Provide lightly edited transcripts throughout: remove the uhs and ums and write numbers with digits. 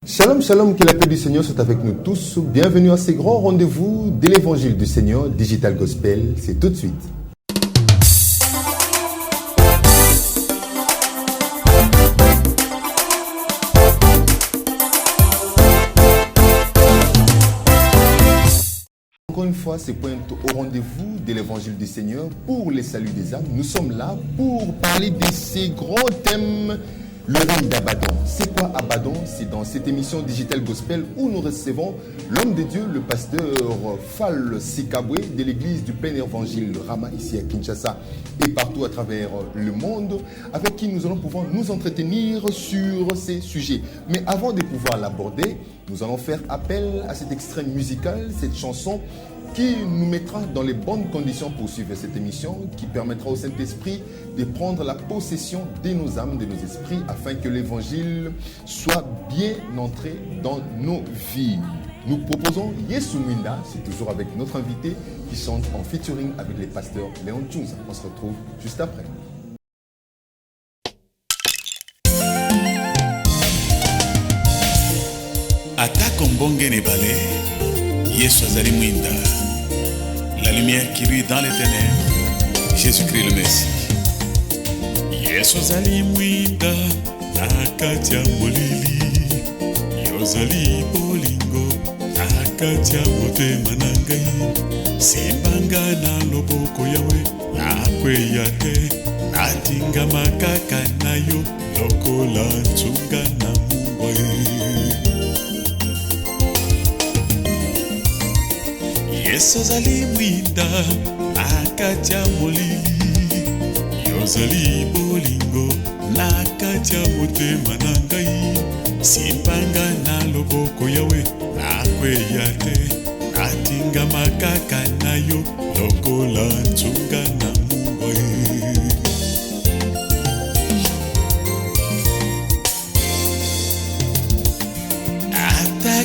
Shalom, shalom, que la paix du Seigneur soit avec nous tous. Bienvenue à ces grands rendez-vous de l'Évangile du Seigneur, Digital Gospel. C'est tout de suite. Encore une fois, c'est point au rendez-vous de l'Évangile du Seigneur pour les saluts des âmes. Nous sommes là pour parler de ces grands thèmes. Le règne d'Abaddon. C'est quoi Abaddon? C'est dans cette émission Digital Gospel où nous recevons l'homme de Dieu, le pasteur Fall Sikabwe de l'église du Plein Évangile Rama ici à Kinshasa et partout à travers le monde, avec qui nous allons pouvoir nous entretenir sur ces sujets. Mais avant de pouvoir l'aborder, nous allons faire appel à cet extrait musical, cette chanson qui nous mettra dans les bonnes conditions pour suivre cette émission, qui permettra au Saint-Esprit de prendre la possession de nos âmes, de nos esprits, afin que l'Évangile soit bien entré dans nos vies. Nous proposons Yesu Mwinda, c'est toujours avec notre invité qui chante en featuring avec les pasteurs Léon Tchunza. On se retrouve juste après. Ata kombonge ne balé, Yesu azali Mwinda. La lumière qui brille dans les ténèbres, Jésus-Christ le Messie. Yesu azali Mwinda, nakati ya molili. Yozali bolingo, nakati ya motema na ngai. Simbanga na loboko yawe, nakweya te. Natinga makaka na yo, lokola ntunga na mungwe. Yesu azali Mwinda, nakati ya molili. Yozali bolingo, nakati ya motema na ngai. Simbanga na loboko yawe, nakweya te. Natinga makaka na yo, lokola ntunga na mungwe.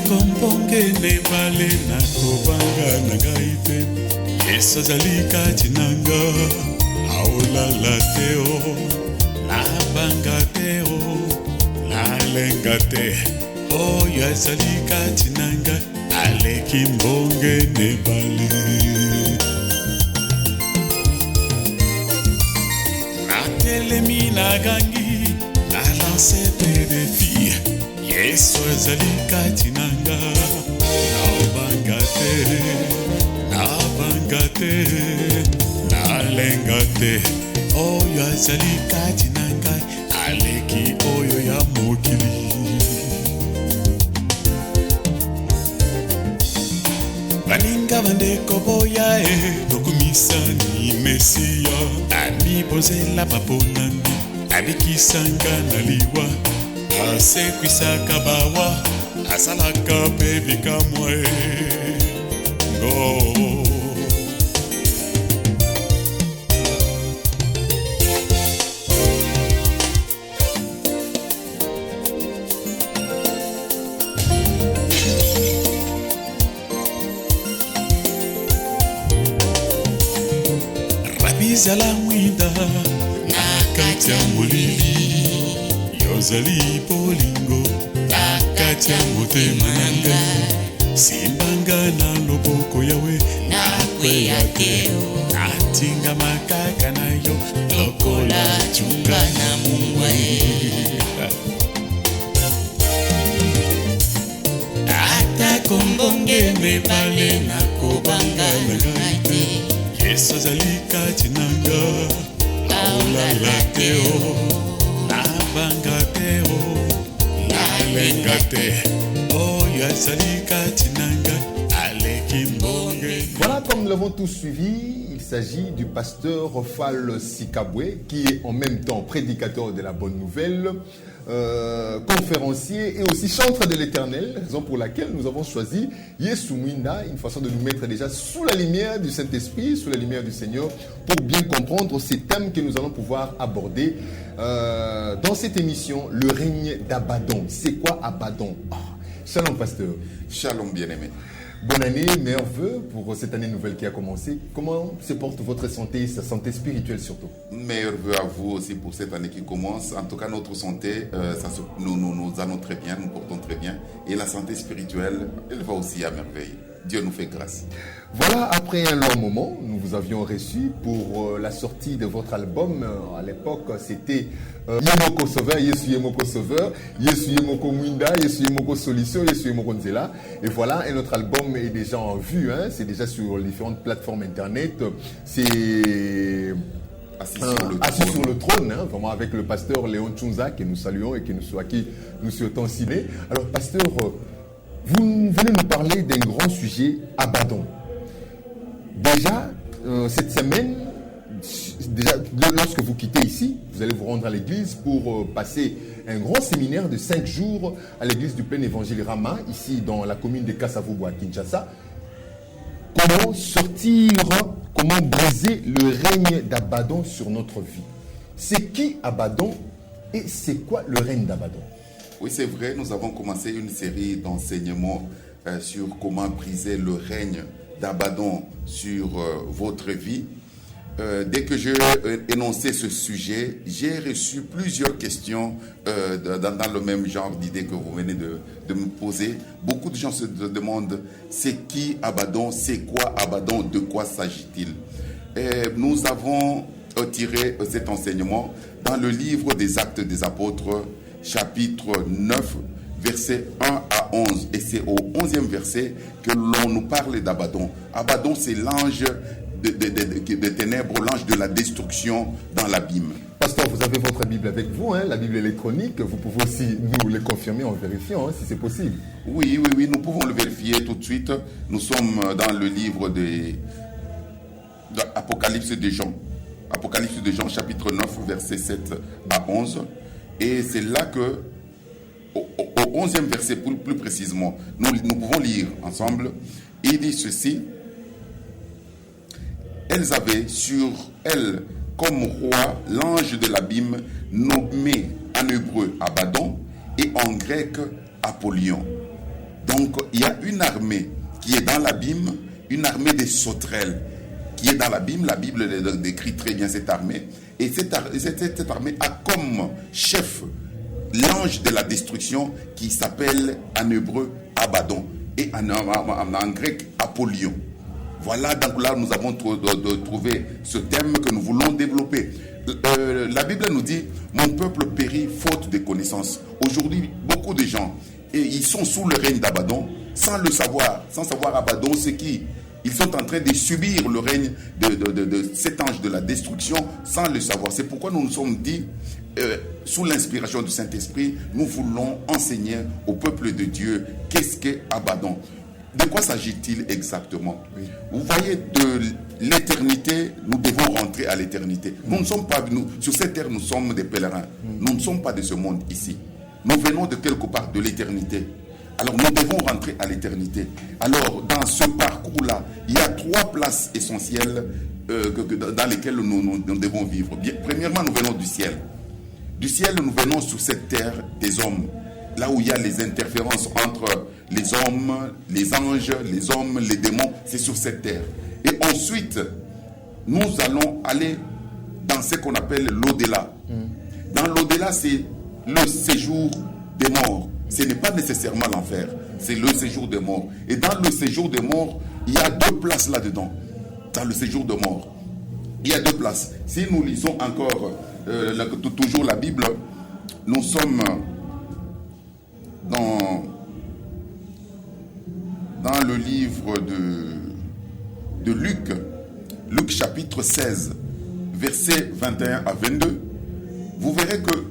Kombonge ne bale na kobanga na ngai te. Yesu azali kati na nga, aolala te o, nabanga te o, nalenga te. Oyo azali kati na nga, aleki mbonge ne bale. Natelemi na gangi, nalanse te defi. Yesu azali kati na nga, naobanga te, nabanga te, nalenga te. Oyo azali kati na nga, aleki oyo ya mokili. Baninga bandeko boya dokumisa ni Mesia. Anibozela baponani, abikisanga na liwa. Asekwisaka bawa, asalaka pe bikamwe. Go. Rabizala Mwinda, nakati ya molili. Yozali bolingo, nakati ya motema na ngai. Simbanga na loboko yawe, nakweya te. Natinga makaka na yo, lokola ntunga na mungwe. Ata kombonge me bale na kobanga na ngai te. Yesu azali kati na nga, aolala te o. Voilà, comme nous l'avons tous suivi, il s'agit du pasteur Fall Sikabwe, qui est en même temps prédicateur de la bonne nouvelle, conférencier et aussi chantre de l'Éternel, raison pour laquelle nous avons choisi Yesu Mwinda, une façon de nous mettre déjà sous la lumière du Saint-Esprit, sous la lumière du Seigneur, pour bien comprendre ces thèmes que nous allons pouvoir aborder dans cette émission, le règne d'Abaddon. C'est quoi Abaddon? Shalom pasteur. Shalom bien-aimé. Bonne année, meilleurs vœux pour cette année nouvelle qui a commencé. Comment se porte votre santé, sa santé spirituelle surtout? Meilleurs vœux à vous aussi pour cette année qui commence. En tout cas, notre santé, nous allons très bien, nous portons très bien. Et la santé spirituelle, elle va aussi à merveille. Dieu nous fait grâce. Voilà, après un long moment, nous vous avions reçu pour la sortie de votre album. À l'époque, c'était Yemoko Sauveur, Yesu Yemoko Sauveur, Yesu Yemoko Mwinda, Yesu Yemoko Solution, Yesu Yemoko Nzela. Et voilà, et notre album est déjà en vue, hein, c'est déjà sur les différentes plateformes internet. C'est assis sur le trône, hein, vraiment avec le pasteur Léon Tchunza que nous saluons et à qui nous souhaitons signer. Alors, pasteur, vous venez nous parler d'un grand sujet, Abaddon. Déjà, cette semaine, lorsque vous quittez ici, vous allez vous rendre à l'église pour passer un grand séminaire de 5 jours à l'église du plein évangile Rama, ici dans la commune de Kasavubu à Kinshasa. Comment sortir, comment briser le règne d'Abaddon sur notre vie? C'est qui Abaddon et c'est quoi le règne d'Abaddon? Oui, c'est vrai, nous avons commencé une série d'enseignements sur comment briser le règne d'Abaddon sur votre vie. Dès que j'ai énoncé ce sujet, j'ai reçu plusieurs questions dans le même genre d'idées que vous venez de me poser. Beaucoup de gens se demandent, c'est qui Abaddon? C'est quoi Abaddon? De quoi s'agit-il? Nous avons tiré cet enseignement dans le livre des Actes des Apôtres, chapitre 9, versets 1 à 11. Et c'est au 11e verset que l'on nous parle d'Abaddon. Abaddon, c'est l'ange de ténèbres, l'ange de la destruction dans l'abîme. Pasteur, vous avez votre Bible avec vous, hein, la Bible électronique. Vous pouvez aussi nous le confirmer en vérifiant, hein, si c'est possible. Oui, nous pouvons le vérifier tout de suite. Nous sommes dans le livre de l'Apocalypse de Jean. Apocalypse de Jean, chapitre 9, versets 7 à 11. Et c'est là que, au 11e verset plus précisément, nous pouvons lire ensemble. Il dit ceci: elles avaient sur elles comme roi l'ange de l'abîme, nommé en hébreu Abaddon et en grec Apollyon. Donc il y a une armée qui est dans l'abîme, une armée des sauterelles qui est dans l'abîme. La Bible décrit très bien cette armée. Et cette armée a comme chef l'ange de la destruction qui s'appelle en hébreu Abaddon et en grec Apollyon. Voilà, donc là nous avons trouvé ce thème que nous voulons développer. La Bible nous dit: mon peuple périt faute de connaissances. Aujourd'hui, beaucoup de gens, ils sont sous le règne d'Abaddon sans le savoir. Sans savoir Abaddon, c'est qui? Ils sont en train de subir le règne de cet ange de la destruction sans le savoir. C'est pourquoi nous nous sommes dit, sous l'inspiration du Saint-Esprit, nous voulons enseigner au peuple de Dieu qu'est-ce qu'est Abaddon. De quoi s'agit-il exactement? Oui. Vous voyez, de l'éternité, nous devons rentrer à l'éternité. Nous ne sommes pas venus, sur cette terre, nous sommes des pèlerins. Nous ne sommes pas de ce monde ici. Nous venons de quelque part de l'éternité. Alors nous devons rentrer à l'éternité. Alors dans ce parcours-là, il y a 3 places essentielles dans lesquelles nous devons vivre. Bien, premièrement, nous venons du ciel. Du ciel, nous venons sur cette terre des hommes. Là où il y a les interférences entre les hommes, les anges, les hommes, les démons, c'est sur cette terre. Et ensuite, nous allons aller dans ce qu'on appelle l'au-delà. Dans l'au-delà, c'est le séjour des morts. Ce n'est pas nécessairement l'enfer, c'est le séjour des morts. Et dans le séjour des morts, il y a 2 places là-dedans. Dans le séjour des morts, il y a 2 places. Si nous lisons encore toujours la Bible, nous sommes dans le livre de Luc, Luc chapitre 16, versets 21 à 22. Vous verrez que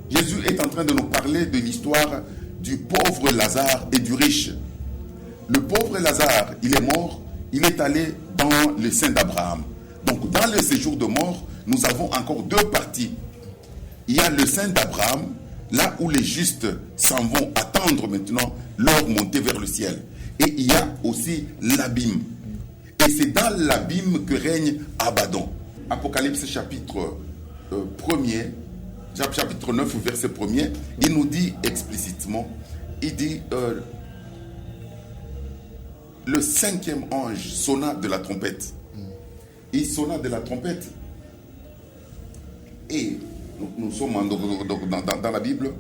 Jésus est en train de nous parler de l'histoire du pauvre Lazare et du riche. Le pauvre Lazare, il est mort, il est allé dans le sein d'Abraham. Donc dans le séjour de mort, nous avons encore 2 parties. Il y a le sein d'Abraham, là où les justes s'en vont attendre maintenant leur montée vers le ciel. Et il y a aussi l'abîme. Et c'est dans l'abîme que règne Abaddon. Apocalypse chapitre 1er, chapitre 9, verset 1er, il nous dit explicitement, il dit, le 5e ange sonna de la trompette. Il sonna de la trompette. Et nous sommes dans la Bible.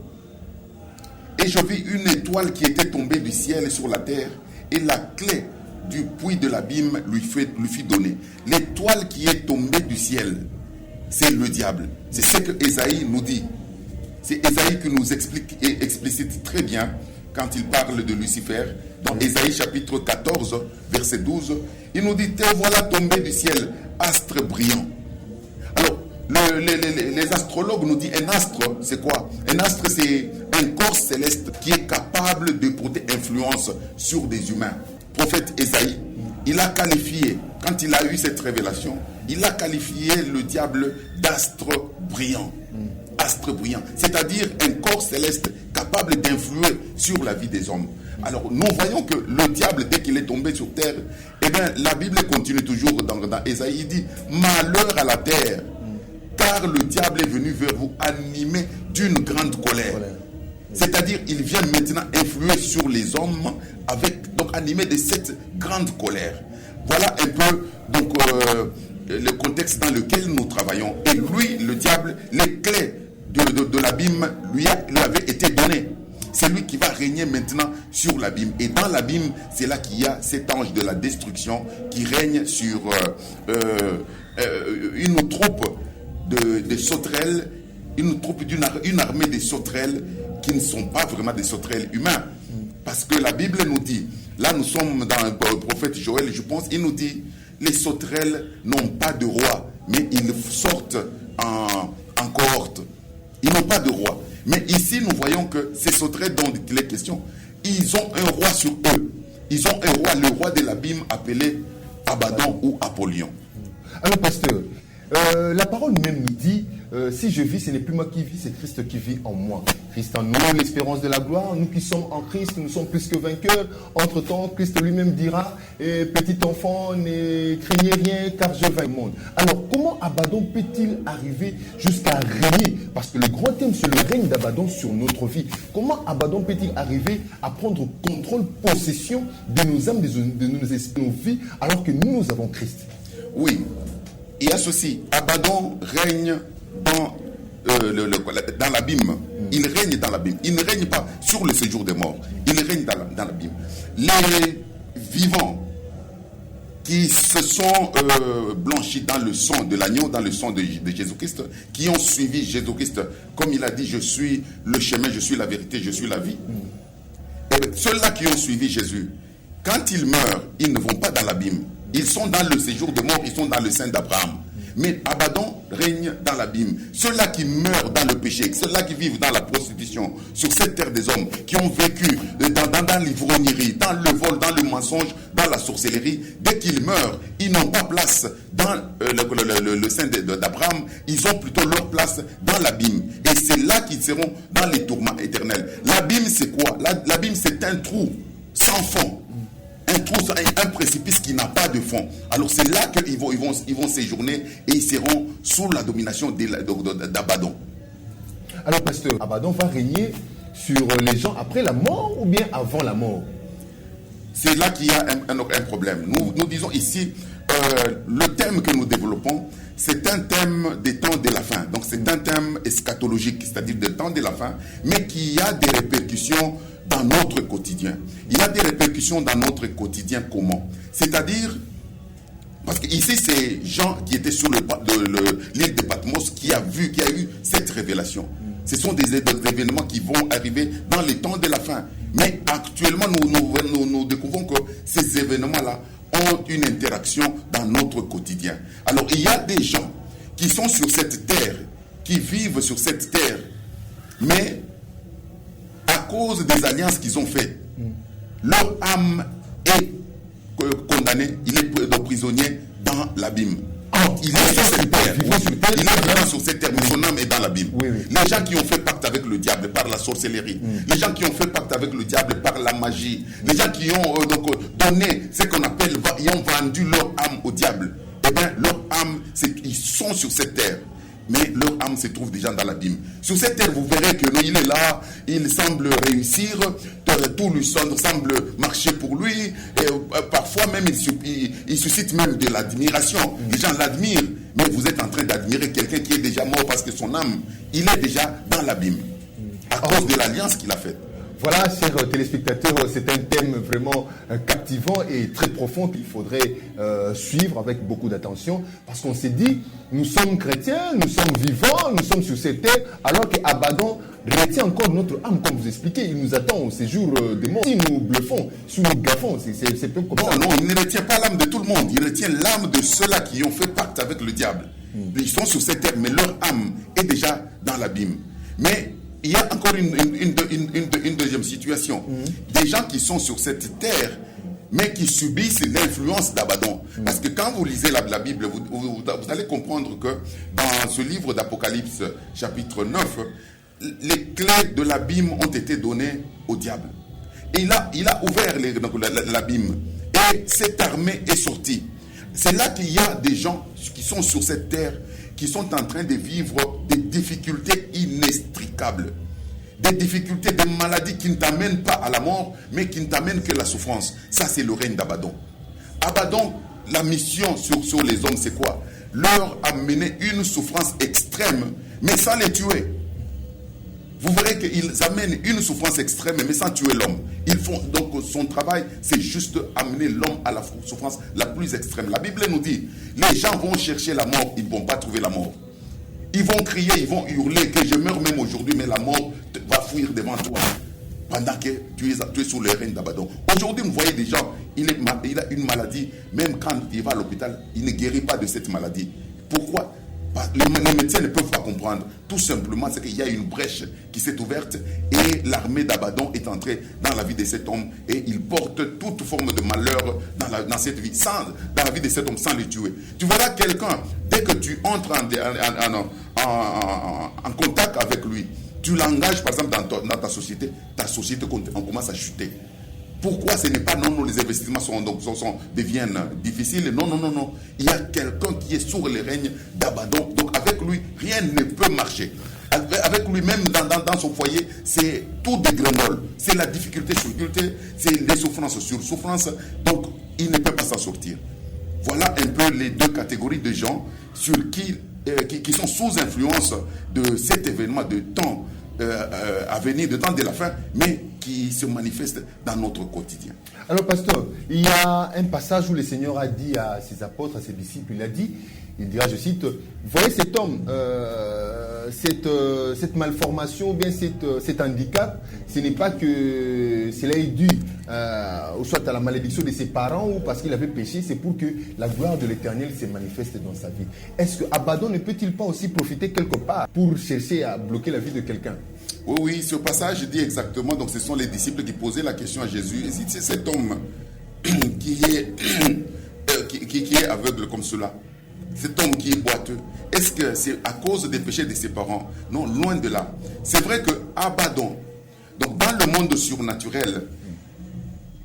Et je vis une étoile qui était tombée du ciel sur la terre, et la clé du puits de l'abîme lui fut donnée. L'étoile qui est tombée du ciel, c'est le diable. C'est ce que Ésaïe nous dit. C'est Ésaïe qui nous explique et explicite très bien quand il parle de Lucifer. Dans Ésaïe chapitre 14, verset 12, il nous dit: te voilà tombé du ciel, astre brillant. Alors, les astrologues nous disent un astre, c'est quoi? Un astre, c'est un corps céleste qui est capable de porter influence sur des humains. Prophète Ésaïe, il a qualifié, quand il a eu cette révélation, il a qualifié le diable d'astre brillant. Astre brillant, c'est-à-dire un corps céleste capable d'influer sur la vie des hommes. Alors nous voyons que le diable, dès qu'il est tombé sur terre, eh bien la Bible continue toujours dans Ésaïe, il dit: malheur à la terre, car le diable est venu vers vous animé d'une grande colère. C'est-à-dire il vient maintenant influer sur les hommes, donc animé de cette grande colère. Voilà un peu donc le contexte dans lequel nous travaillons. Et lui, le diable, les clés de l'abîme lui avaient été données. C'est lui qui va régner maintenant sur l'abîme. Et dans l'abîme, c'est là qu'il y a cet ange de la destruction qui règne sur une troupe de sauterelles, une armée de sauterelles qui ne sont pas vraiment des sauterelles humains. Parce que la Bible nous dit, là nous sommes dans le prophète Joël, je pense, il nous dit: les sauterelles n'ont pas de roi, mais ils sortent en cohorte. Ils n'ont pas de roi. Mais ici, nous voyons que ces sauterelles dont il est question, ils ont un roi sur eux. Ils ont un roi, le roi de l'abîme appelé Abaddon ou Apollyon. Alors, pasteur, la parole même nous dit: si je vis, ce n'est plus moi qui vis, c'est Christ qui vit en moi. Christ en nous, l'espérance de la gloire. Nous qui sommes en Christ, nous sommes plus que vainqueurs. Entre-temps, Christ lui-même dira: petit enfant, ne craignez rien, car je vainc le monde. Alors, comment Abaddon peut-il arriver jusqu'à régner? Parce que le grand thème, c'est le règne d'Abaddon sur notre vie. Comment Abaddon peut-il arriver à prendre contrôle, possession de nos âmes, de nos esprits, de nos vies, alors que nous avons Christ? Oui, il y a ceci. Abaddon règne dans l'abîme. Il règne dans l'abîme. Il ne règne pas sur le séjour des morts. Il règne dans l'abîme. Les vivants qui se sont blanchis dans le sang de l'agneau, dans le sang de Jésus-Christ, qui ont suivi Jésus-Christ, comme il a dit: je suis le chemin, je suis la vérité, je suis la vie. Et ceux-là qui ont suivi Jésus, quand ils meurent, ils ne vont pas dans l'abîme. Ils sont dans le séjour de mort, ils sont dans le sein d'Abraham. Mais Abaddon règne dans l'abîme. Ceux-là qui meurent dans le péché, ceux-là qui vivent dans la prostitution, sur cette terre des hommes, qui ont vécu dans l'ivrognerie, dans le vol, dans le mensonge, dans la sorcellerie, dès qu'ils meurent, ils n'ont pas place dans le sein d'Abraham, ils ont plutôt leur place dans l'abîme. Et c'est là qu'ils seront dans les tourments éternels. L'abîme, c'est quoi? L'abîme, c'est un trou sans fond. Un précipice qui n'a pas de fond. Alors c'est là qu'ils vont séjourner et ils seront sous la domination d'Abaddon. Alors pasteur, Abaddon va régner sur les gens après la mort ou bien avant la mort? C'est là qu'il y a un problème. Nous disons ici, le thème que nous développons, c'est un thème des temps de la fin. Donc c'est un thème eschatologique, c'est-à-dire des temps de la fin, mais qui a des répercussions dans notre quotidien. Il y a des répercussions dans notre quotidien comment? C'est-à-dire, parce qu'ici c'est Jean qui était sur l'île de Patmos qui a eu cette révélation. Ce sont des événements qui vont arriver dans les temps de la fin. Mais actuellement, nous découvrons que ces événements-là ont une interaction dans notre quotidien. Alors, il y a des gens qui sont sur cette terre, qui vivent sur cette terre, mais à cause des alliances qu'ils ont faites, leur âme est condamnée, il est prisonnier dans l'abîme. Il est sur cette terre, il est vraiment sur cette terre, mais son âme est dans l'abîme. Oui. Les gens qui ont fait pacte avec le diable par la sorcellerie, les gens qui ont fait pacte avec le diable par la magie, les gens qui ont donné ce qu'on appelle, ils ont vendu leur âme au diable, eh bien leur âme, ils sont sur cette terre. mais leur âme se trouve déjà dans l'abîme. Sur cette terre, vous verrez que il est là, il semble réussir, tout lui semble marcher pour lui, et parfois même il suscite même de l'admiration. Les gens l'admirent, mais vous êtes en train d'admirer quelqu'un qui est déjà mort parce que son âme, il est déjà dans l'abîme, à cause de l'alliance qu'il a faite. Voilà, chers téléspectateurs, c'est un thème vraiment captivant et très profond qu'il faudrait suivre avec beaucoup d'attention, parce qu'on s'est dit, nous sommes chrétiens, nous sommes vivants, nous sommes sur cette terre, alors qu'Abaddon retient encore notre âme, comme vous expliquez, il nous attend au séjour des morts. Si nous bluffons, si nous gaffons, c'est peu comme ça. Non, il ne retient pas l'âme de tout le monde, il retient l'âme de ceux-là qui ont fait pacte avec le diable. Ils sont sur cette terre, mais leur âme est déjà dans l'abîme. Mais il y a encore une deuxième situation. Des gens qui sont sur cette terre, mais qui subissent l'influence d'Abaddon. Parce que quand vous lisez la Bible, vous allez comprendre que dans ce livre d'Apocalypse, chapitre 9, les clés de l'abîme ont été données au diable. Et il a ouvert l'abîme. Et cette armée est sortie. C'est là qu'il y a des gens qui sont sur cette terre, qui sont en train de vivre des difficultés inextricables. Des difficultés, des maladies qui ne t'amènent pas à la mort, mais qui ne t'amènent que la souffrance. Ça, c'est le règne d'Abaddon. Abaddon, la mission sur les hommes, c'est quoi? Leur amener une souffrance extrême, mais sans les tuer. Vous verrez qu'ils amènent une souffrance extrême, mais sans tuer l'homme. Donc son travail, c'est juste amener l'homme à la souffrance la plus extrême. La Bible nous dit, les gens vont chercher la mort, ils ne vont pas trouver la mort. Ils vont crier, ils vont hurler que je meurs même aujourd'hui, mais la mort va fuir devant toi. Pendant que tu es sous le règne d'Abaddon. Aujourd'hui, vous voyez des gens, il a une maladie, même quand il va à l'hôpital, il ne guérit pas de cette maladie. Pourquoi? Les médecins ne peuvent pas comprendre. Tout simplement, c'est qu'il y a une brèche qui s'est ouverte et l'armée d'Abaddon est entrée dans la vie de cet homme et il porte toute forme de malheur dans cette vie, dans la vie de cet homme, sans le tuer. Tu verras quelqu'un, dès que tu entres en contact avec lui, tu l'engages par exemple dans ta société commence à chuter. Pourquoi ce n'est pas non, les investissements deviennent difficiles? Non. Il y a quelqu'un qui est sous le règne d'Abaddon. Donc avec lui, rien ne peut marcher. Avec lui-même dans son foyer, c'est tout des grenoles. C'est la difficulté sur difficulté, c'est les souffrances sur souffrances. Donc il ne peut pas s'en sortir. Voilà un peu les deux catégories de gens qui sont sous influence de cet événement de temps à venir, de temps de la fin, mais qui se manifeste dans notre quotidien. Alors, pasteur, il y a un passage où le Seigneur a dit à ses apôtres, à ses disciples, il dira, je cite, voyez cet homme, cette malformation, ou bien cet handicap, ce n'est pas que cela est dû soit à la malédiction de ses parents ou parce qu'il avait péché, c'est pour que la gloire de l'Éternel se manifeste dans sa vie. Est-ce que Abaddon ne peut-il pas aussi profiter quelque part pour chercher à bloquer la vie de quelqu'un? Oui, ce passage dit exactement, donc ce sont les disciples qui posaient la question à Jésus. Et si c'est cet homme qui est aveugle comme cela, cet homme qui est boiteux, est-ce que c'est à cause des péchés de ses parents? Non, loin de là. C'est vrai que Abaddon, donc dans le monde surnaturel,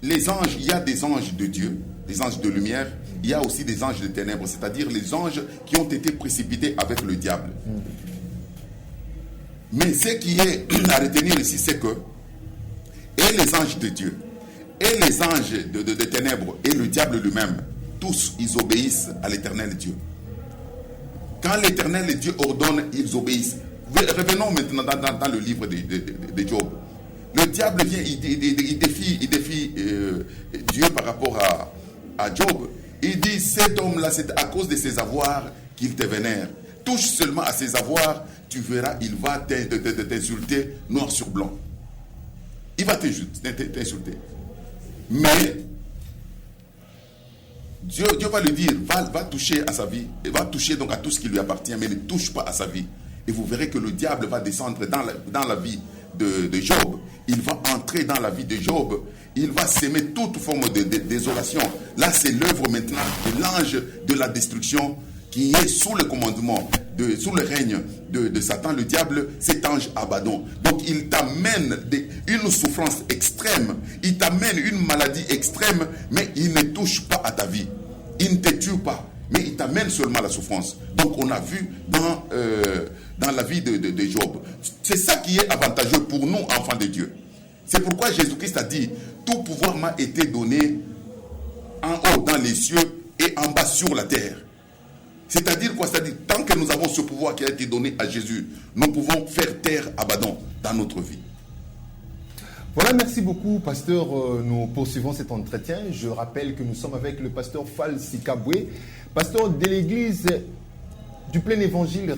les anges, il y a des anges de Dieu, des anges de lumière, il y a aussi des anges de ténèbres, c'est-à-dire les anges qui ont été précipités avec le diable. Mais ce qui est à retenir ici, c'est que et les anges de Dieu, et les anges de ténèbres, et le diable lui-même, tous, ils obéissent à l'éternel Dieu. Quand l'éternel Dieu ordonne, ils obéissent. Revenons maintenant dans le livre de Job. Le diable vient, il défie Dieu par rapport à Job. Il dit, cet homme-là, c'est à cause de ses avoirs qu'il te vénère. Touche seulement à ses avoirs, tu verras, il va t'insulter noir sur blanc. Il va t'insulter. Mais Dieu va lui dire, va toucher à sa vie, et va toucher donc à tout ce qui lui appartient, mais ne touche pas à sa vie. Et vous verrez que le diable va descendre dans la vie de Job. Il va entrer dans la vie de Job. Il va s'aimer toute forme de désolation. Là, c'est l'œuvre maintenant de l'ange de la destruction qui est sous le commandement, sous le règne de Satan, le diable, cet ange Abaddon. Donc il t'amène une souffrance extrême, il t'amène une maladie extrême, mais il ne touche pas à ta vie. Il ne te tue pas. mais il t'amène seulement à la souffrance. Donc on a vu dans la vie de Job. C'est ça qui est avantageux pour nous, enfants de Dieu. C'est pourquoi Jésus-Christ a dit, tout pouvoir m'a été donné en haut dans les cieux et en bas sur la terre. C'est-à-dire quoi? C'est-à-dire, tant que nous avons ce pouvoir qui a été donné à Jésus, nous pouvons faire taire Abaddon dans notre vie. Voilà, merci beaucoup, pasteur. Nous poursuivons cet entretien. Je rappelle que nous sommes avec le pasteur Fall Sikabwe, pasteur de l'église du plein évangile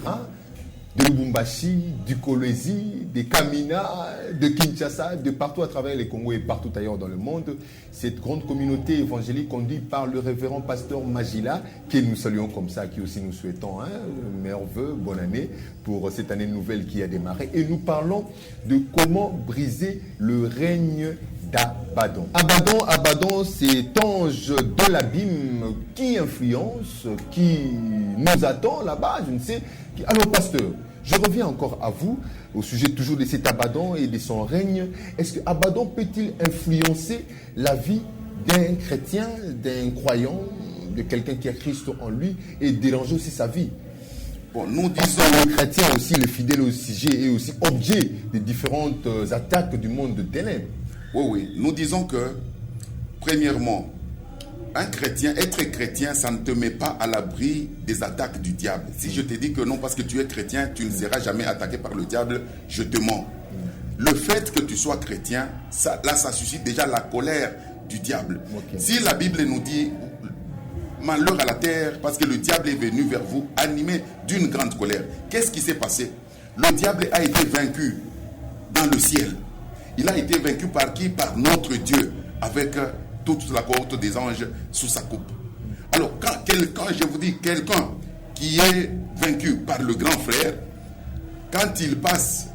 de Lubumbashi, du Kolwezi, de Kamina, de Kinshasa, de partout à travers les Congo et partout ailleurs dans le monde. Cette grande communauté évangélique conduite par le révérend pasteur Magila, que nous saluons comme ça, qui aussi nous souhaitons meilleurs vœux, bonne année pour cette année nouvelle qui a démarré. Et nous parlons de comment briser le règne d'Abaddon. Abaddon, c'est ange de l'abîme qui influence, qui nous attend là-bas, je ne sais. Alors, pasteur, je reviens encore à vous, au sujet toujours de cet Abaddon et de son règne. Est-ce que Abaddon peut-il influencer la vie d'un chrétien, d'un croyant, de quelqu'un qui a Christ en lui et déranger aussi sa vie? Bon, nous disons... Le chrétien aussi, le fidèle au sujet, est aussi objet de différentes attaques du monde de ténèbres. Oui, nous disons que, premièrement, être chrétien, ça ne te met pas à l'abri des attaques du diable. Si je te dis que non, parce que tu es chrétien, tu ne seras jamais attaqué par le diable, je te mens. Le fait que tu sois chrétien, ça suscite déjà la colère du diable. Okay. Si la Bible nous dit malheur à la terre, parce que le diable est venu vers vous, animé d'une grande colère. Qu'est-ce qui s'est passé? Le diable a été vaincu dans le ciel. Il a été vaincu par qui? Par notre Dieu, avec toute la cohorte des anges sous sa coupe. Alors, quand quelqu'un qui est vaincu par le grand frère, quand il passe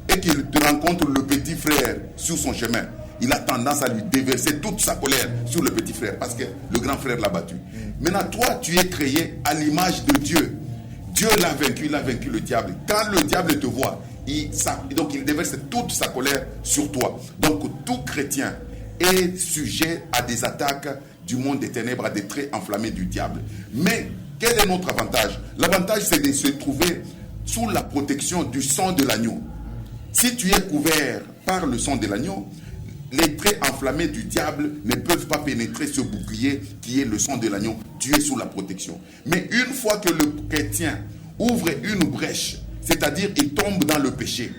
et qu'il te rencontre le petit frère sur son chemin, il a tendance à lui déverser toute sa colère sur le petit frère parce que le grand frère l'a battu. Maintenant, toi, tu es créé à l'image de Dieu. Dieu l'a vaincu, il a vaincu le diable. Quand le diable te voit, donc il déverse toute sa colère sur toi. Donc, tout chrétien est sujet à des attaques du monde des ténèbres, à des traits enflammés du diable. Mais quel est notre avantage? L'avantage, c'est de se trouver sous la protection du sang de l'agneau. Si tu es couvert par le sang de l'agneau, les traits enflammés du diable ne peuvent pas pénétrer ce bouclier qui est le sang de l'agneau. Tu es sous la protection. Mais une fois que le chrétien ouvre une brèche, c'est-à-dire il tombe dans le péché,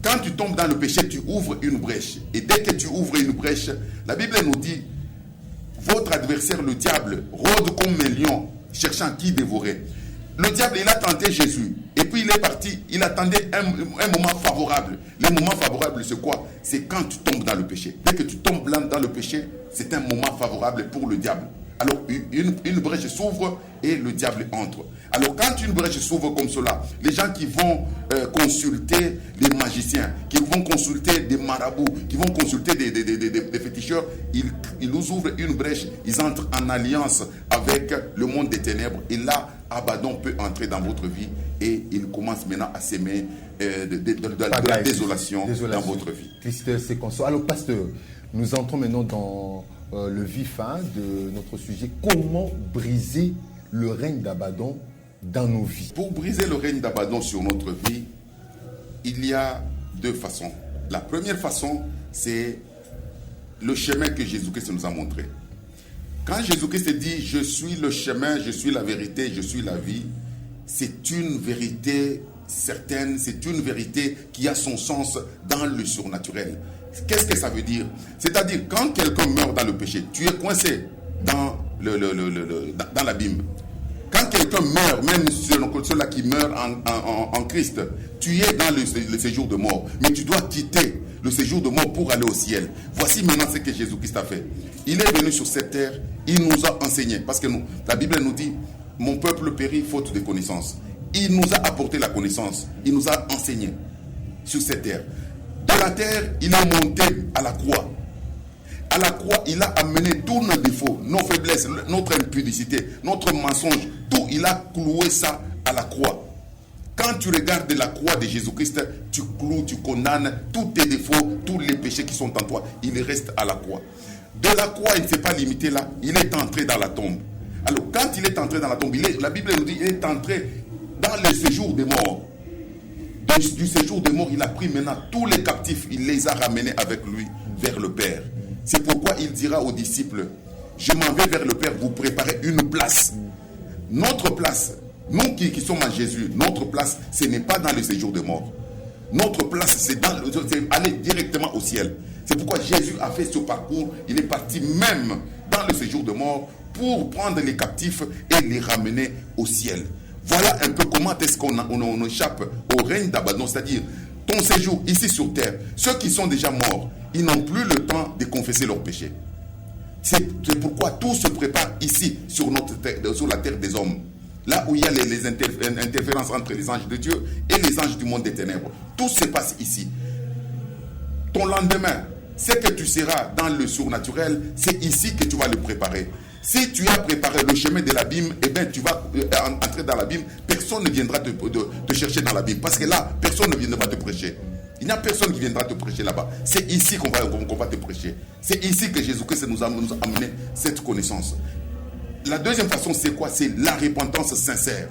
quand tu tombes dans le péché, tu ouvres une brèche. Et dès que tu ouvres une brèche, la Bible nous dit, votre adversaire, le diable, rôde comme un lion, cherchant qui dévorer. Le diable, il a tenté Jésus. Et puis il est parti. Il attendait un moment favorable. Le moment favorable, c'est quoi? C'est quand tu tombes dans le péché. Dès que tu tombes dans le péché, c'est un moment favorable pour le diable. Alors une brèche s'ouvre et le diable entre. Alors quand une brèche s'ouvre comme cela, les gens qui vont consulter des magiciens, qui vont consulter des marabouts, qui vont consulter des féticheurs, ils nous ouvrent une brèche, ils entrent en alliance avec le monde des ténèbres. Et là, Abaddon peut entrer dans votre vie et il commence maintenant à s'aimer de la désolation dans votre vie. Tristesse et console. Alors pasteur, nous entrons maintenant dans le vif de notre sujet. Comment briser le règne d'Abaddon dans nos vies? Pour briser le règne d'Abaddon sur notre vie, il y a deux façons. La première façon, c'est le chemin que Jésus-Christ nous a montré. Quand Jésus-Christ dit « Je suis le chemin, je suis la vérité, je suis la vie », c'est une vérité certaine, c'est une vérité qui a son sens dans le surnaturel. Qu'est-ce que ça veut dire? C'est-à-dire, quand quelqu'un meurt dans le péché, tu es coincé dans l'abîme. Quand quelqu'un meurt, même ceux-là qui meurent en Christ, tu es dans le séjour de mort. Mais tu dois quitter le séjour de mort pour aller au ciel. Voici maintenant ce que Jésus-Christ a fait. Il est venu sur cette terre, il nous a enseigné. Parce que la Bible nous dit, mon peuple périt faute de connaissance. Il nous a apporté la connaissance. Il nous a enseigné sur cette terre. De la terre, il est monté à la croix. À la croix, il a amené tous nos défauts, nos faiblesses, notre impudicité, notre mensonge. Tout, il a cloué ça à la croix. Quand tu regardes la croix de Jésus-Christ, tu cloues, tu condamnes tous tes défauts, tous les péchés qui sont en toi. Il reste à la croix. De la croix, il ne s'est pas limité là. Il est entré dans la tombe. Alors, quand il est entré dans la tombe, la Bible nous dit qu'il est entré dans le séjour des morts. Du séjour des morts, il a pris maintenant tous les captifs, il les a ramenés avec lui vers le Père. C'est pourquoi il dira aux disciples, je m'en vais vers le Père, vous préparez une place. Notre place, nous qui sommes en Jésus, notre place, ce n'est pas dans le séjour des morts. Notre place, c'est aller directement au ciel. C'est pourquoi Jésus a fait ce parcours. Il est parti même dans le séjour de mort pour prendre les captifs et les ramener au ciel. Voilà un peu comment est-ce qu'on échappe au règne d'Abaddon, c'est-à-dire ton séjour ici sur terre. Ceux qui sont déjà morts, ils n'ont plus le temps de confesser leurs péchés. C'est pourquoi tout se prépare ici, sur la terre des hommes. Là où il y a les interférences entre les anges de Dieu et les anges du monde des ténèbres. Tout se passe ici. Ton lendemain, ce que tu seras dans le surnaturel, c'est ici que tu vas le préparer. Si tu as préparé le chemin de l'abîme, eh bien tu vas entrer dans l'abîme. Personne ne viendra te chercher dans l'abîme. Parce que là, personne ne viendra te prêcher. Il n'y a personne qui viendra te prêcher là-bas. C'est ici qu'on va te prêcher. C'est ici que Jésus-Christ nous a amené cette connaissance. La deuxième façon, c'est quoi? C'est la repentance sincère.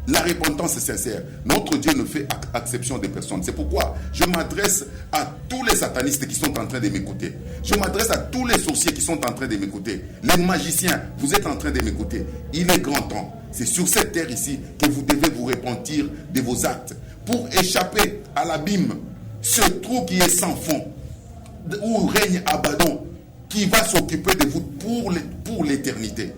La repentance sincère. Notre Dieu ne fait exception des personnes. C'est pourquoi je m'adresse à tous les satanistes qui sont en train de m'écouter. Je m'adresse à tous les sorciers qui sont en train de m'écouter. Les magiciens, vous êtes en train de m'écouter. Il est grand temps. C'est sur cette terre ici que vous devez vous repentir de vos actes pour échapper à l'abîme. Ce trou qui est sans fond, où règne Abaddon, qui va s'occuper de vous pour l'éternité.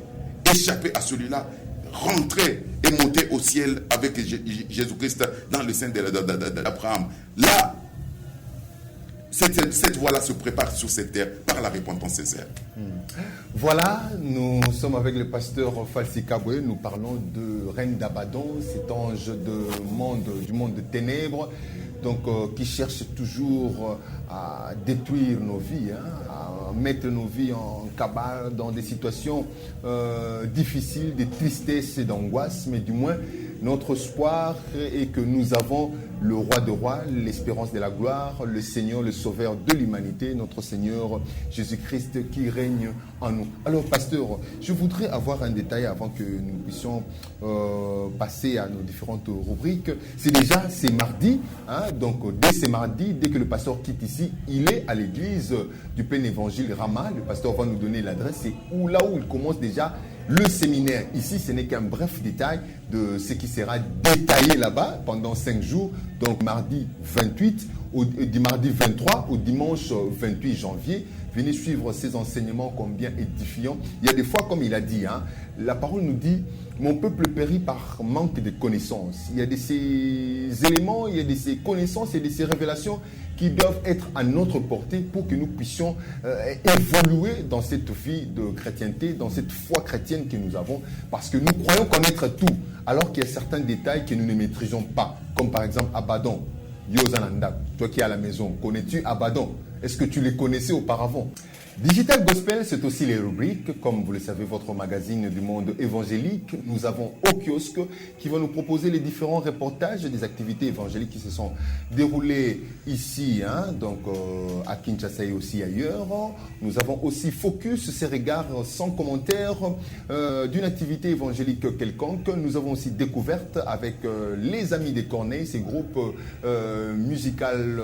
Échapper à celui-là, rentrer et monter au ciel avec Jésus-Christ dans le sein d'Abraham. Là, cette voie-là se prépare sur cette terre par la repentance sincère. Voilà, nous sommes avec le pasteur Falsi Kabwe. Nous parlons de règne d'Abaddon, cet ange du monde de ténèbres, donc qui cherche toujours à détruire nos vies, à mettre nos vies en cabale dans des situations difficiles, de tristesse et d'angoisse, mais du moins notre espoir est que nous avons le roi de rois, l'espérance de la gloire, le Seigneur, le sauveur de l'humanité, notre Seigneur Jésus-Christ qui règne en nous. Alors pasteur, je voudrais avoir un détail avant que nous puissions passer à nos différentes rubriques. C'est mardi, donc dès ce mardi, dès que le pasteur quitte ici, il est à l'église du plein évangile Rama. Le pasteur va nous donner l'adresse, c'est là où il commence déjà le séminaire. Ici, ce n'est qu'un bref détail de ce qui sera détaillé là-bas pendant 5 jours. Donc, mardi 28, du mardi 23 au dimanche 28 janvier. Venez suivre ces enseignements combien édifiants. Il y a des fois, comme il a dit, la parole nous dit, mon peuple périt par manque de connaissances. Il y a de ces éléments, il y a de ces connaissances, il y a de ces révélations qui doivent être à notre portée pour que nous puissions évoluer dans cette vie de chrétienté, dans cette foi chrétienne que nous avons, parce que nous croyons connaître tout, alors qu'il y a certains détails que nous ne maîtrisons pas, comme par exemple Abaddon. Yozananda, toi qui es à la maison, connais-tu Abaddon? Est-ce que tu les connaissais auparavant? Digital Gospel, c'est aussi les rubriques. Comme vous le savez, votre magazine du monde évangélique. Nous avons Au Kiosque qui va nous proposer les différents reportages des activités évangéliques qui se sont déroulées ici, donc à Kinshasa et aussi ailleurs. Nous avons aussi Focus, ces regards sans commentaire d'une activité évangélique quelconque. Nous avons aussi Découverte avec les Amis des Corneilles, ces groupes musical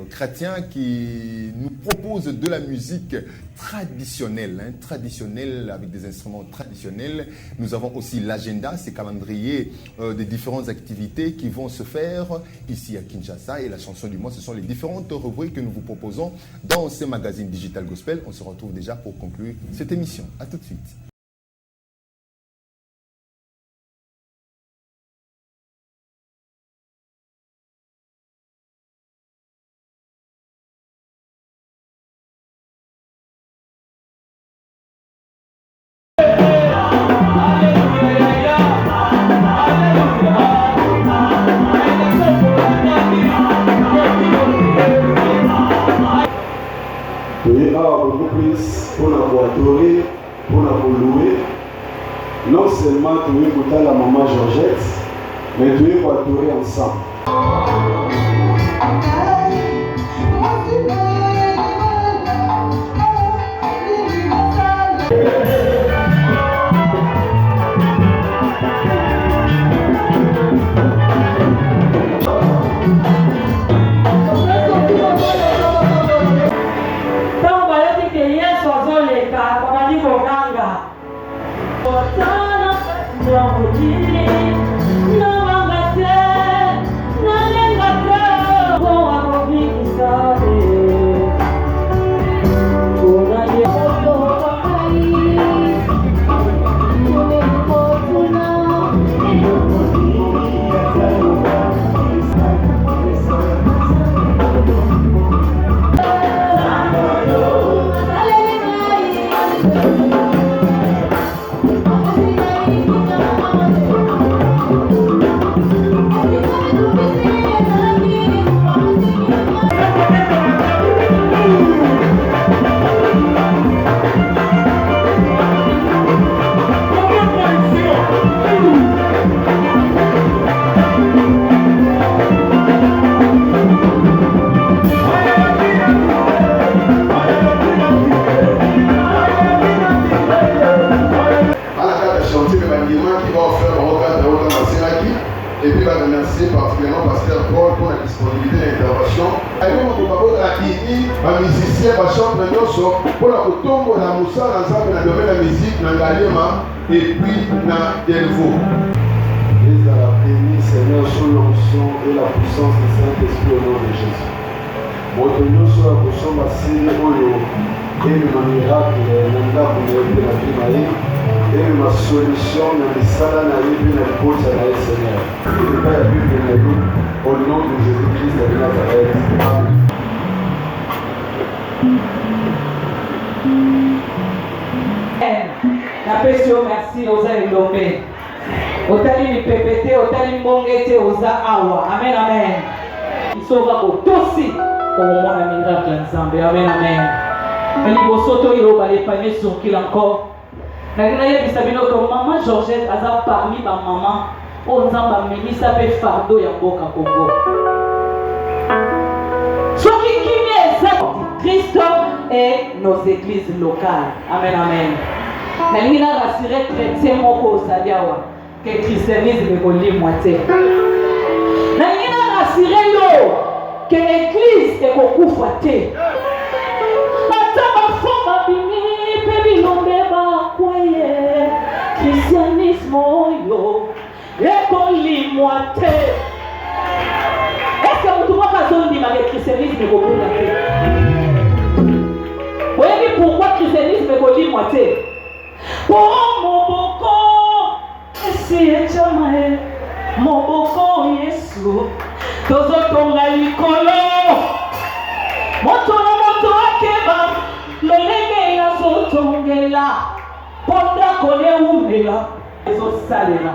chrétiens qui nous proposent de la musique traditionnelle, traditionnelle avec des instruments traditionnels. Nous avons aussi l'agenda, ces calendriers des différentes activités qui vont se faire ici à Kinshasa. Et la chanson du mois, ce sont les différentes rubriques que nous vous proposons dans ce magazine Digital Gospel. On se retrouve déjà pour conclure cette émission. À tout de suite. Non seulement tu veux écouter la maman Georgette, mais tu veux adorer ensemble. Et puis, je remercier particulièrement Pasteur Paul pour la disponibilité de l'intervention. Et puis, les musiciens, les chanteurs, pour la tombe, la moussa, l'ensemble, dans le domaine de la musique, dans le galema, et puis dans Delvaux. Et à la béni, Seigneur, sous l'onction et la puissance du Saint-Esprit au nom de Jésus. Retenons sur la potion bassine, et le miracle, et ma solution, na misala na yebi na kota na Seigneur. Et pas la Bible de nous, au nom de Jésus-Christ de Nazareth. Amen. Napesi yo merci oza elombe. Otali mipepete, otali mbongete oza awa. Amen, amen. Isoka kotosi omona miracle nzambe. Amen, amen. Elibosoto iloba lepane sonkil encore. Je sais que maman Georgette a parmi ma maman, on a mis ça fait fardeau ya boka Congo. Ce qui est Christ et nos églises locales. Amen, amen. Mais il a rassuré chrétien moko sadiawa que christianisme est collé moitié. Mais il a rassuré yo que l'église est beaucoup fouettée. Christianisme yo ekoli moite. Est-ce que tout le monde a dit que le christianisme est beaucoup moite? Vous voyez pourquoi le christianisme est beaucoup moite? Pour mon boko, si et jamais, mon boko Yesu, tozo tonga likolo, moto akeba, lolenge ya zotongela. Ponda kone umela ezo salena.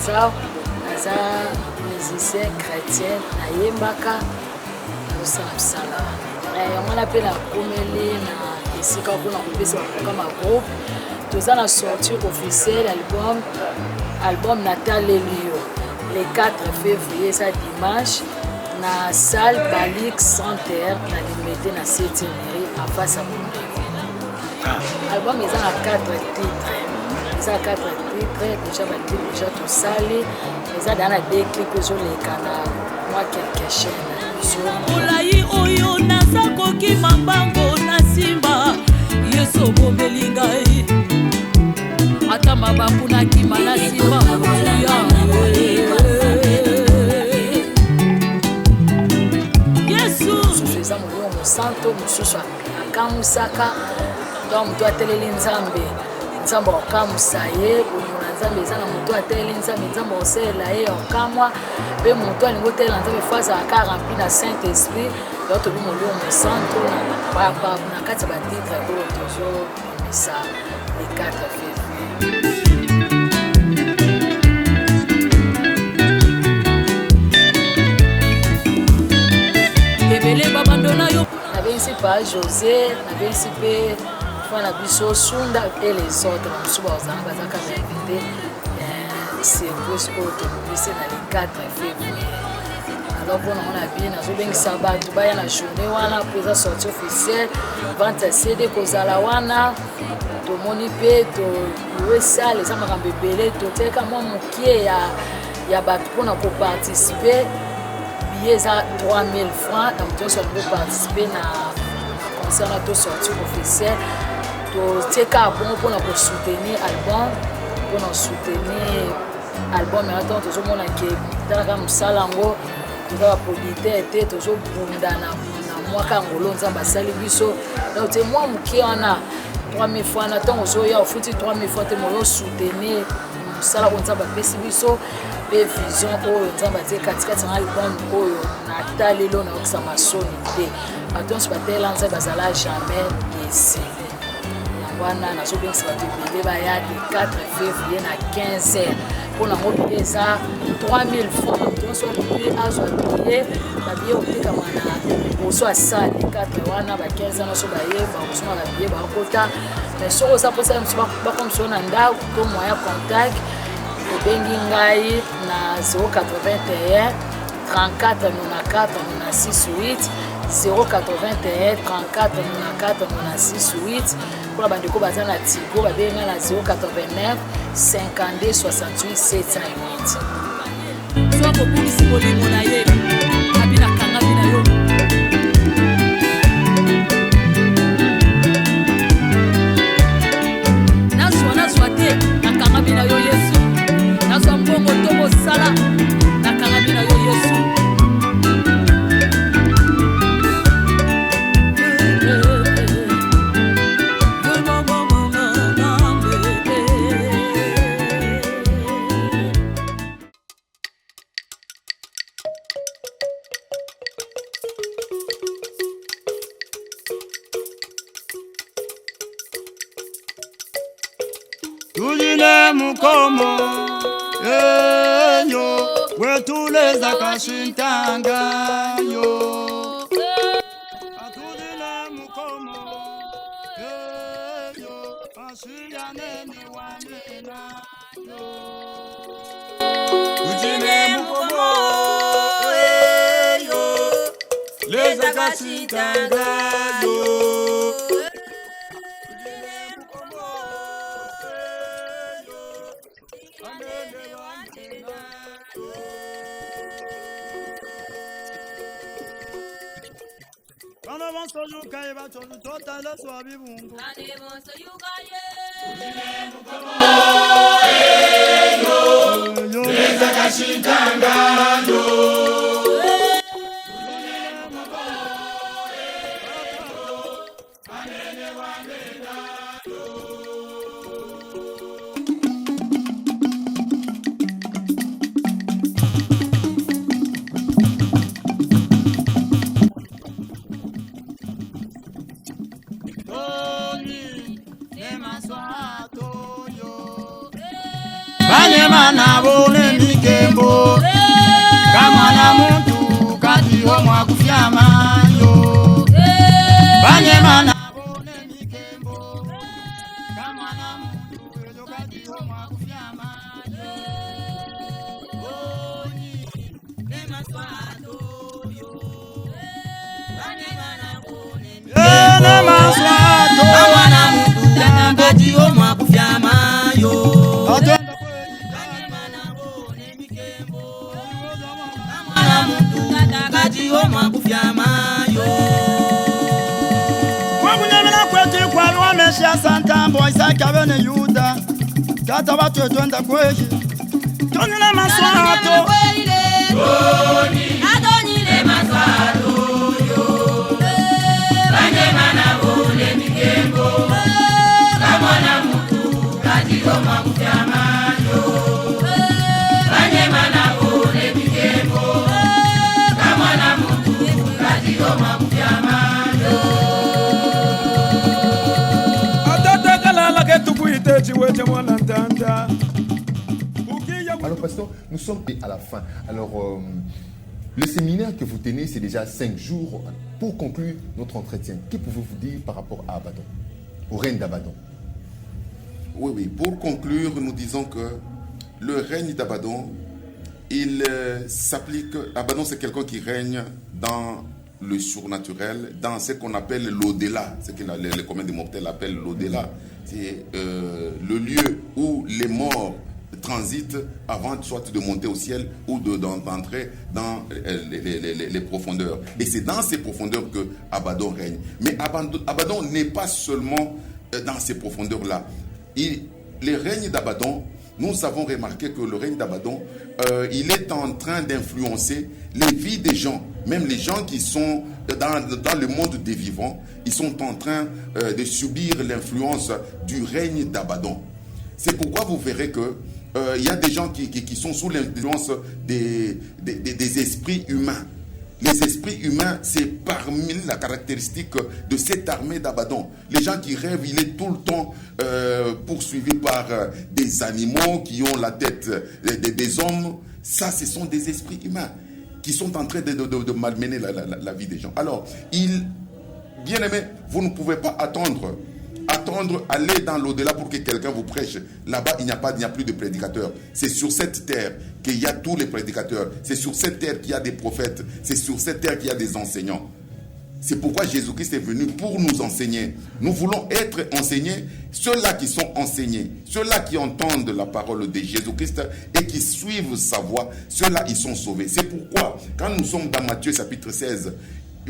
Naza musicien chrétien na yembaka osala msala yango na mpe na komeli na esika mpona kopesa bakokama groupe toza na sortie officielle album nataleli yo le 4 février eza dimanche na salle Balix Santerre na limete na 7e mairie en face à Mondeko. Album eza na 4 titres. Ça 4 titres, déjà battu, déjà tout salé. Mais dans la deux clips, je les canards. Moi, quelque chaîne. Olayi oyo nazako ki mambango na simba. Yeso bomelinga e. Ata mababu na kima na simba. Yesu. Susuza mulio musanto, mususu akamusaka. Donc mtu ateleli nzambe. Nzambe okamusa ye oyuna nzambe eza na moto ateli nzambe nzambe osela ye okamwa mpe moto alingi otela nzambe fo azalaka rempli na saint esprit to tobi molio mosanto na kati ya batitre oyo tozobimisa le 4 février. ebele babandona yo nabengisi pa José nabengisi mpe fana biso Sunda et les autres mosusu bazanga bazaka bainvité service oyo tobebisi na le 4 février. Alors mpona mona bien nazobengisa bato baya na journée wana mpo eza sorti officielle vente ya CD kozala wana tomoni mpe tolue sale eza makambo ebele toteleka mwa mokie ya bato mpona koparticipe billet eza 3000 francs na moto nyonso alingi koparticipe na concert na to sorti officielle totieka bongo mpona kosoutenir album mpona soutenir album yango tozomona ke talaka mosala yango toza baproducteur te tozobunda na mwaka ngolo nzambe asali biso donc te mwa moke wana 3000 fois na ntongo ozoya ofuti 3000 fois te moyo soutenir mosala oyo nzambe apesi biso mpe vision oyo nzambe atie katikati na album oyo na ta lelo naokisa masoni te bato nyonso batela nzambe bazala jamais décédé wana nazobengisa bato ebele baya de 4 février na 15h mpona ngo bie eza 3000 francs nyonso bie azwa bie babie otekama na liboso asali 4 wana ba 15 nyonso baye bakosoma babie bakota mais soko oza mposa mosu bakomiso na ndako to moya contact obengi ngai na 081 34 94 96 081 34 94 96 8 pour la bandeko baza na Tigo babenga na 089 52 68 708 so kobungisi bolingo na ye abina kanga bina yo nazwa te nakanga bina yo Yesu nazwa mbongo to bosala nakanga bina yo Yesu Tujile mukomo yo wetuleza kashintanga yo Tujile mukomo yo ashiyane ni wanena yo Tujile mukomo yo leza kashintanga yo Bonso yukaye bachozu totala swabi bungu Ane bonso yukaye yo Leza kashitanga yo Banyema na bone mikembo kama na muntu kati omwa kufyama yo Banyema na bone mikembo kama na muntu kati omwa kufyama yo Oni nema swato yo Banyema na bone mikembo nema swato kama na muntu kati omwa kufyama yo Oma kufyama yo Kwa kunyamina kweti kwa lwa meshia santambo Isaac abene Yuda Kata watu etwenda kweji Tonile maswato Toni Adonile maswato yo Banyema na bone mikembo Kama na mutu Kati oma kufyama yo Banyema na bone mikembo Alors pasteur, nous sommes à la fin. Alors Le séminaire que vous tenez, c'est déjà 5 jours. Pour conclure notre entretien, que pouvez-vous dire par rapport à Abaddon, au règne d'Abaddon? Oui. Pour conclure, nous disons que le règne d'Abaddon, il s'applique... Abaddon, c'est quelqu'un qui règne dans le surnaturel, dans ce qu'on appelle l'au-delà, ce que les communs des mortels appellent l'au-delà. C'est le lieu où les morts transitent avant soit de monter au ciel ou d'entrer dans les profondeurs. Et c'est dans ces profondeurs que Abaddon règne. Mais Abaddon n'est pas seulement dans ces profondeurs-là. Le règne d'Abaddon, nous avons remarqué que le règne d'Abaddon, il est en train d'influencer les vies des gens. Même les gens qui sont dans le monde des vivants, ils sont en train de subir l'influence du règne d'Abaddon. C'est pourquoi vous verrez que il y a des gens qui sont sous l'influence des esprits humains. Les esprits humains, c'est parmi la caractéristique de cette armée d'Abaddon. Les gens qui rêvent, il est tout le temps poursuivi par des animaux qui ont la tête des hommes. Ça, ce sont des esprits humains qui sont en train de malmener la vie des gens. Alors, bien aimé, vous ne pouvez pas attendre, aller dans l'au-delà pour que quelqu'un vous prêche. Là-bas, il n'y a plus de prédicateurs. C'est sur cette terre qu'il y a tous les prédicateurs. C'est sur cette terre qu'il y a des prophètes. C'est sur cette terre qu'il y a des enseignants. C'est pourquoi Jésus-Christ est venu pour nous enseigner. Nous voulons être enseignés. Ceux-là qui sont enseignés, ceux-là qui entendent la parole de Jésus-Christ et qui suivent sa voie, ceux-là, ils sont sauvés. C'est pourquoi, quand nous sommes dans Matthieu chapitre 16,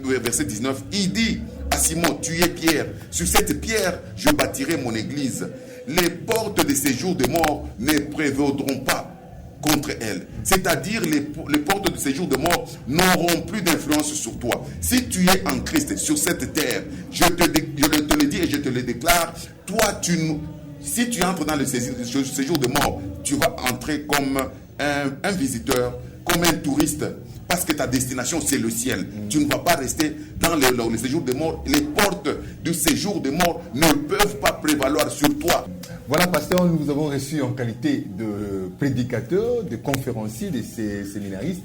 verset 19, il dit à Simon, tu es Pierre, sur cette pierre je bâtirai mon église, les portes de séjour de mort ne prévaudront pas contre elle. C'est-à-dire les portes de séjour de mort n'auront plus d'influence sur toi. Si tu es en Christ sur cette terre, je te le dis et je te le déclare, toi si tu entres dans le séjour de mort, tu vas entrer comme un visiteur, comme un touriste, parce que ta destination, c'est le ciel. Tu ne vas pas rester dans le séjour de mort. Les portes du séjour de mort ne peuvent pas prévaloir sur toi. Voilà, pasteur, nous avons reçu en qualité de prédicateur, de conférencier, de ces séminaristes.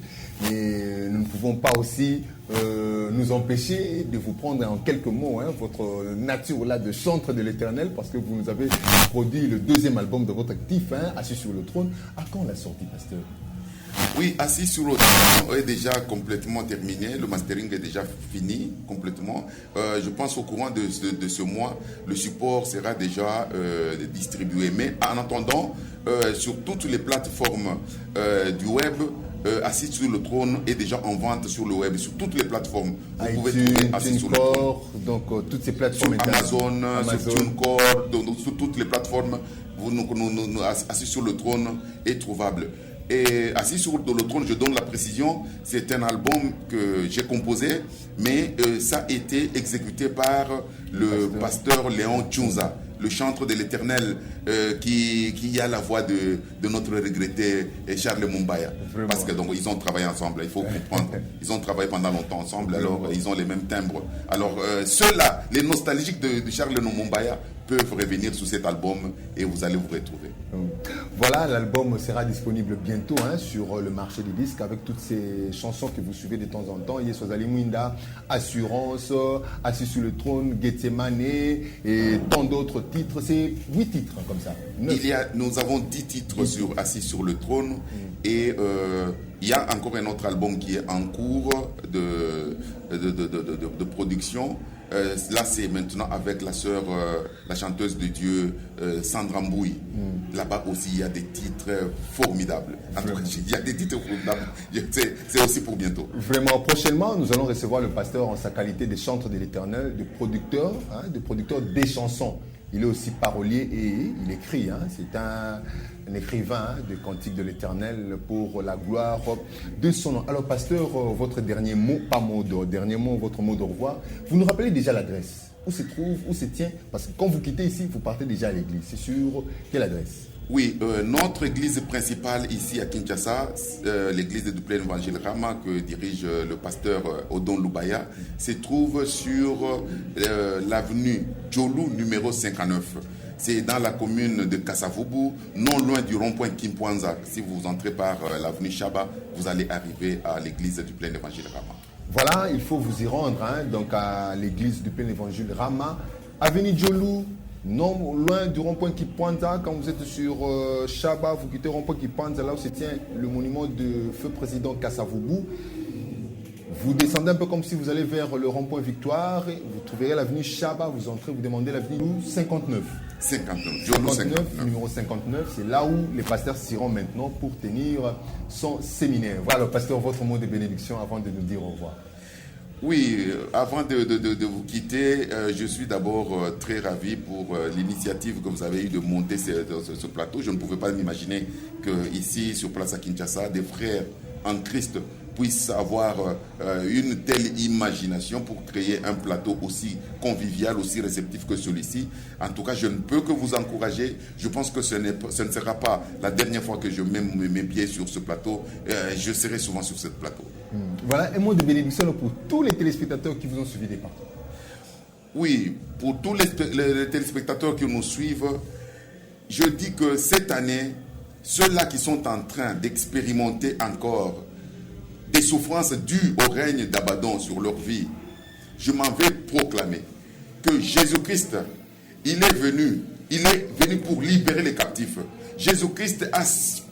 Mais nous ne pouvons pas aussi nous empêcher de vous prendre en quelques mots votre nature là de chantre de l'Éternel, parce que vous nous avez produit le 2e album de votre actif, Assis sur le trône. À quand la sortie, pasteur? Oui, Assis sur le trône est déjà complètement terminé. Le mastering est déjà fini complètement. Je pense au courant de ce mois, le support sera déjà distribué. Mais en attendant, sur toutes les plateformes du web, Assis sur le trône est déjà en vente sur le web, sur toutes les plateformes. Vous pouvez trouver Assis sur le trône. Donc toutes ces plateformes. Sur Amazon, sur TuneCore, donc sur toutes les plateformes, Assis sur le trône est trouvable. Et Assis sur le trône, je donne la précision, c'est un album que j'ai composé, mais ça a été exécuté par le pasteur Léon Tchunza, le chantre de l'Éternel, qui a la voix de notre regretté Charles Mumbaya. Vraiment. Parce que donc ils ont travaillé ensemble, il faut comprendre. Ils ont travaillé pendant longtemps ensemble, alors ils ont les mêmes timbres. Alors ceux-là, les nostalgiques de Charles Mumbaya, peuvent revenir sur cet album et vous allez vous retrouver. Voilà, l'album sera disponible bientôt sur le marché des disques avec toutes ces chansons que vous suivez de temps en temps. Yeswazali Mwinda, Assurance, Assis sur le trône, Gethsemane et tant d'autres titres. C'est 8 titres comme ça. Nous avons 10 titres sur Assis sur le trône et il y a encore un autre album qui est en cours de production. Là, c'est maintenant avec la sœur, la chanteuse de Dieu, Sandra Mbouy. Là-bas aussi, il y a des titres formidables. En tout cas, il y a des titres formidables. C'est aussi pour bientôt. Vraiment, prochainement, nous allons recevoir le pasteur en sa qualité de chantre de l'Éternel, de producteur des chansons. Il est aussi parolier et il écrit. C'est un écrivain de cantiques de l'Éternel pour la gloire de son nom. Alors, pasteur, votre dernier mot, votre mot de revoir, vous nous rappelez déjà l'adresse. Où se trouve, où se tient? Parce que quand vous quittez ici, vous partez déjà à l'église. C'est sur quelle adresse? Oui, notre église principale ici à Kinshasa, l'église de Plein Évangile Rama que dirige le pasteur Odon Lubaya, se trouve sur l'avenue Djolou numéro 59. c'est dans la commune de Kasavubu, non loin du rond-point Kimpwanza. Si vous entrez par l'avenue Chaba, vous allez arriver à l'église du Plein Évangile Rama. Voilà, il faut vous y rendre, donc à l'église du Plein Évangile Rama, avenue Djolou, non loin du rond-point Kimpwanza. Quand vous êtes sur Chaba, vous quittez le rond-point Kimpwanza, là où se tient le monument de feu président Kasavubu. Vous descendez un peu comme si vous allez vers le rond-point Victoire, vous trouverez l'avenue Chaba, vous entrez, vous demandez l'avenue 59. 59, numéro 59, c'est là où les pasteurs s'iront maintenant pour tenir son séminaire. Voilà, pasteur, votre mot de bénédiction avant de nous dire au revoir. Oui, avant de vous quitter, je suis d'abord très ravi pour l'initiative que vous avez eue de monter ce plateau. Je ne pouvais pas m'imaginer qu'ici, sur Place à Kinshasa, des frères en Christ puissent avoir une telle imagination pour créer un plateau aussi convivial, aussi réceptif que celui-ci. En tout cas, je ne peux que vous encourager. Je pense que ce ne sera pas la dernière fois que je mets mes pieds sur ce plateau. Je serai souvent sur ce plateau. Voilà un mot de bénédiction pour tous les téléspectateurs qui vous ont suivi des partout. Oui, pour tous les téléspectateurs qui nous suivent, je dis que cette année, ceux-là qui sont en train d'expérimenter encore des souffrances dues au règne d'Abaddon sur leur vie, je m'en vais proclamer que Jésus-Christ, il est venu pour libérer les captifs. Jésus-Christ a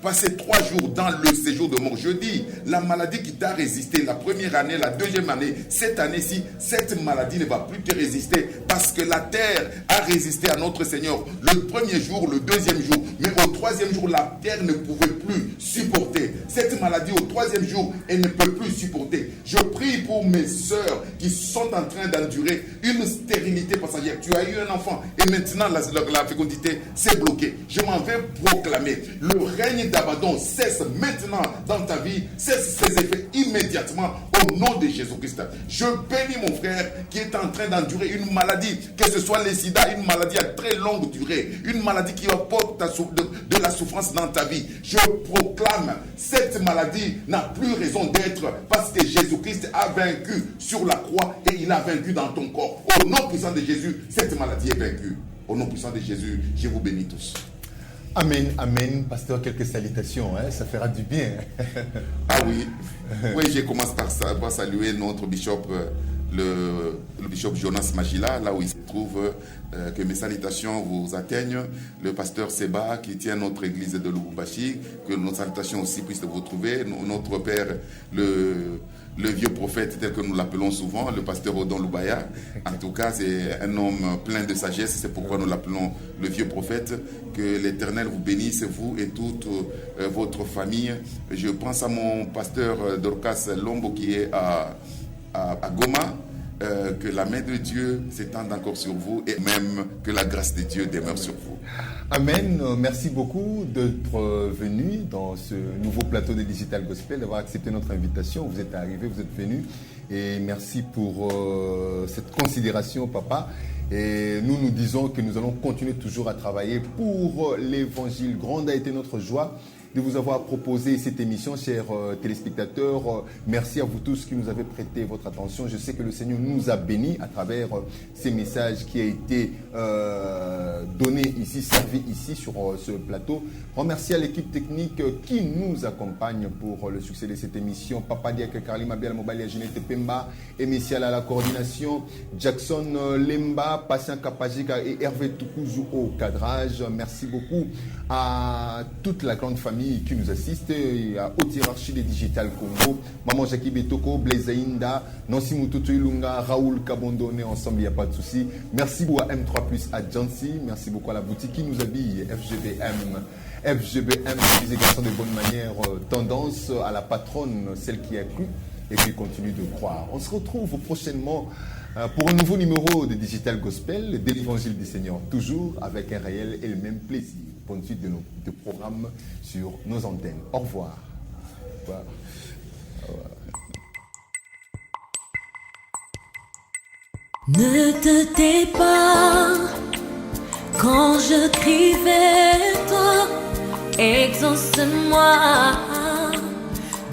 passé 3 jours dans le séjour de mort. Je dis, la maladie qui t'a résisté la première année, la deuxième année, cette année-ci, cette maladie ne va plus te résister parce que la terre a résisté à notre Seigneur le premier jour, le deuxième jour, mais au troisième jour, la terre ne pouvait plus supporter. Cette maladie, au troisième jour, elle ne peut plus supporter. Je prie pour mes sœurs qui sont en train d'endurer une stérilité passagère. Tu as eu un enfant et maintenant la fécondité s'est bloquée. Je m'en vais proclamer. Le règne d'Abaddon cesse maintenant dans ta vie, cesse ses effets immédiatement au nom de Jésus-Christ. Je bénis mon frère qui est en train d'endurer une maladie, que ce soit le sida, une maladie à très longue durée, une maladie qui apporte de la souffrance dans ta vie. Je proclame, cette maladie n'a plus raison d'être parce que Jésus-Christ a vaincu sur la croix et il a vaincu dans ton corps. Au nom puissant de Jésus, cette maladie est vaincue. Au nom puissant de Jésus, je vous bénis tous. Amen, amen. Pasteur, quelques salutations, ça fera du bien. Ah oui, oui, je commence par saluer notre bishop, le bishop Jonas Magila, là où il se trouve, que mes salutations vous atteignent. Le pasteur Seba, qui tient notre église de Lubumbashi, que nos salutations aussi puissent vous trouver. Notre père, le vieux prophète, tel que nous l'appelons souvent, le pasteur Odon Lubaya. En tout cas, c'est un homme plein de sagesse, c'est pourquoi nous l'appelons le vieux prophète. Que l'Éternel vous bénisse, vous et toute votre famille. Je pense à mon pasteur Dorcas Lombo qui est à Goma. Que la main de Dieu s'étende encore sur vous et même que la grâce de Dieu demeure sur vous. Amen. Merci beaucoup d'être venu dans ce nouveau plateau de Digital Gospel, d'avoir accepté notre invitation. Vous êtes arrivé, vous êtes venu et merci pour cette considération, papa. Et nous disons que nous allons continuer toujours à travailler pour l'évangile. Grande a été notre joie de vous avoir proposé cette émission, chers téléspectateurs. Merci à vous tous qui nous avez prêté votre attention. Je sais que le Seigneur nous a bénis à travers ces messages qui a été donné ici, servi ici sur ce plateau. Remercie à l'équipe technique qui nous accompagne pour le succès de cette émission. Papa Diak Karli Mabial Mobali, Ginette Pemba, Emissial à la coordination, Jackson Lemba, Patient Kapajika et Hervé Toukouzou au cadrage. Merci beaucoup à toute la grande famille qui nous assiste, à haute hiérarchie des Digital Congo, Maman Jackie Betoko, Blaise Inda, Nancy Mututu Ilunga, Raoul Kabondo, on est ensemble, il n'y a pas de souci. Merci beaucoup à M3+ Agency, merci beaucoup à la boutique qui nous habille, FGBM, les garçons de bonne manière, tendance à la patronne, celle qui a cru et qui continue de croire. On se retrouve prochainement pour un nouveau numéro de Digital Gospel, de l'Évangile du Seigneur, toujours avec un réel et le même plaisir. Bonne suite de programmes sur nos antennes. Au revoir. Voilà. Ne te tais pas quand je crie vers toi, exauce-moi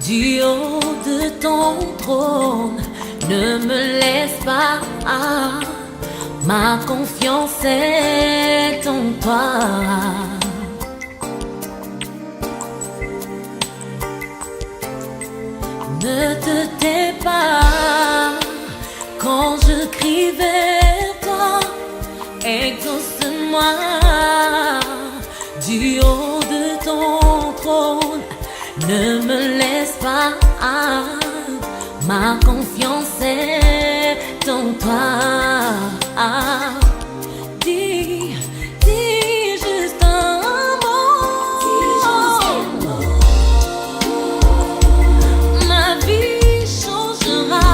du haut de ton trône, ne me laisse pas Ma confiance est en toi. Ne te tais pas quand je crie vers toi. Exauce-moi du haut de ton trône. Ne me laisse pas. Ma confiance est en toi. Dis juste un mot. Ma vie changera.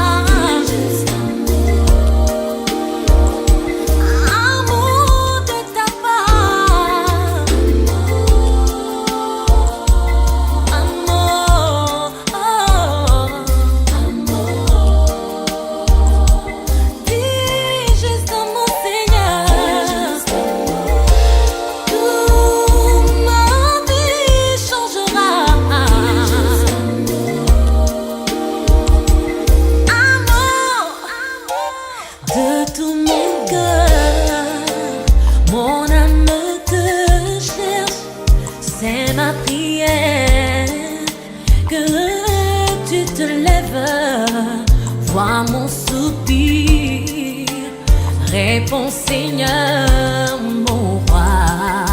Un mot de ta part. Un mot. Dis juste un mot, Seigneur. Toute ma vie changera. Un mot. De tout mon cœur, mon âme te cherche. C'est ma prière que tu te lèves. Vois mon soupir. Réponds, Seigneur, mon roi.